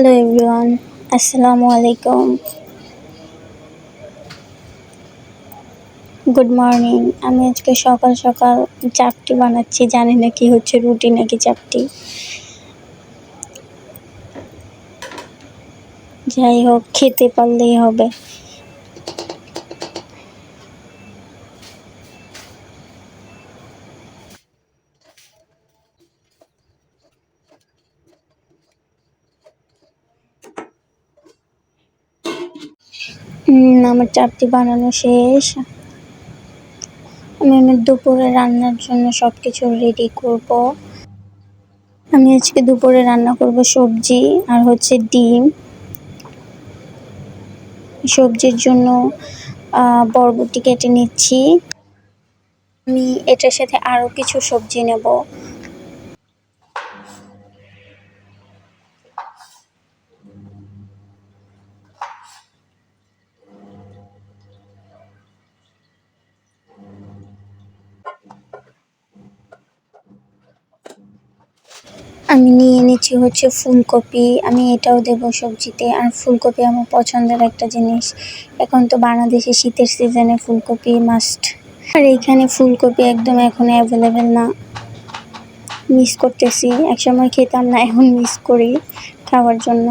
Hello everyone, আসসালামু আলাইকুম। Good morning. আমি আজকে সকাল সকাল চাপটি বানাচ্ছি, জানি না কি হচ্ছে, রুটি নাকি চাপটি। যাই হোক, খেতে পারলেই হবে। আমার চাপটি বানানো শেষ। আমি আমার দুপুরে রান্নার জন্য সব কিছু রেডি করব। আমি আজকে দুপুরে রান্না করব সবজি আর হচ্ছে ডিম। সবজির জন্য বরবটি কেটে নিচ্ছি। আমি এটার সাথে আরও কিছু সবজি নেব। আমি নিয়ে নিচ্ছি হচ্ছে ফুলকপি। আমি এটাও দেবো সবজিতে। আর ফুলকপি আমার পছন্দের একটা জিনিস। এখন তো বাংলাদেশে শীতের সিজনে ফুলকপি মাস্ট। আর এইখানে ফুলকপি একদম এখন অ্যাভেলেবেল না, মিস করতেছি। একসময় খেতাম না, এখন মিস করি খাওয়ার জন্য।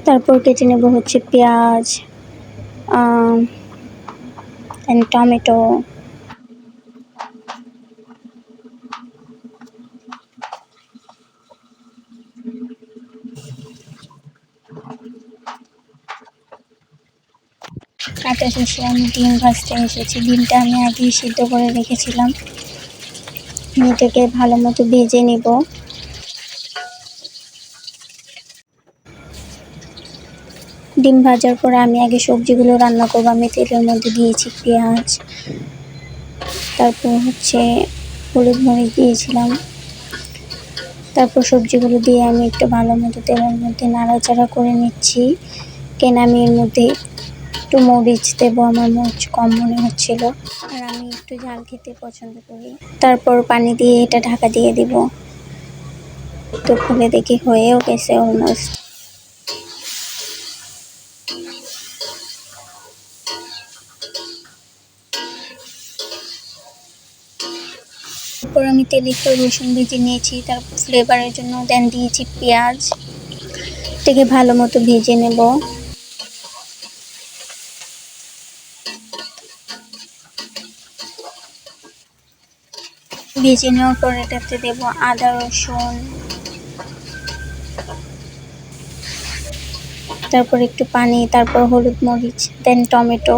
তারপর কেটে নেব হচ্ছে পেঁয়াজ, টমেটো। কাটা শেষে আমি ডিম ভাজতে এসেছি। ডিমটা আমি আগেই সিদ্ধ করে রেখেছিলাম। এটাকে ভালো মতো ভেজে নেব। ডিম ভাজার পরে আমি আগে সবজিগুলো রান্না করবো। আমি তেলের মধ্যে দিয়েছি পেঁয়াজ, তারপর হচ্ছে হলুদ মরিচ দিয়েছিলাম। তারপর সবজিগুলো দিয়ে আমি একটু ভালো মতো তেলের মধ্যে নাড়াচাড়া করে নিচ্ছি। কেন আমি এর মধ্যে একটু মরিচ দেবো, আমার মরিচ কম মনে হচ্ছিল, আর আমি একটু ঝাল খেতে পছন্দ করি। তারপর পানি দিয়ে এটা ঢাকা দিয়ে দিব। তো খুলে দেখি হয়েও গেছে অলমোস্ট। তারপর আমি তেলে একটু রসুন ভেজে নিয়েছি, তারপর ফ্লেভারের জন্য দেন দিয়েছি পেঁয়াজ। এটাকে ভালো মতো ভেজে নেব। ভেজে নেওয়ার পর এটাতে দেবো আদা রসুন, তারপর একটু পানি, তারপর হলুদ মরিচ, দেন টমেটো।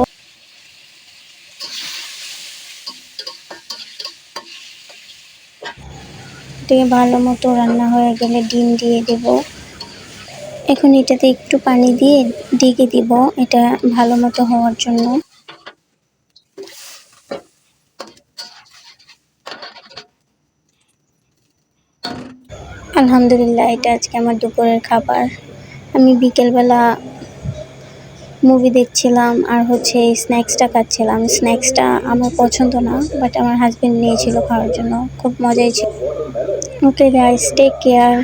এটাকে ভালো মতো রান্না হয়ে গেলে ডিম দিয়ে দেব। এখন এটাতে একটু পানি দিয়ে ঢেকে দিব, এটা ভালো মতো হওয়ার জন্য। আলহামদুলিল্লাহ, এটা আজকে আমার দুপুরের খাবার। আমি বিকেলবেলা মুভি দেখছিলাম আর হচ্ছে স্ন্যাক্সটা খাচ্ছিলাম। স্ন্যাক্সটা আমার পছন্দ না, বাট আমার হাজবেন্ড নিয়েছিল খাওয়ার জন্য। খুব মজাই ছিল। Okay guys, take care,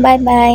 bye by.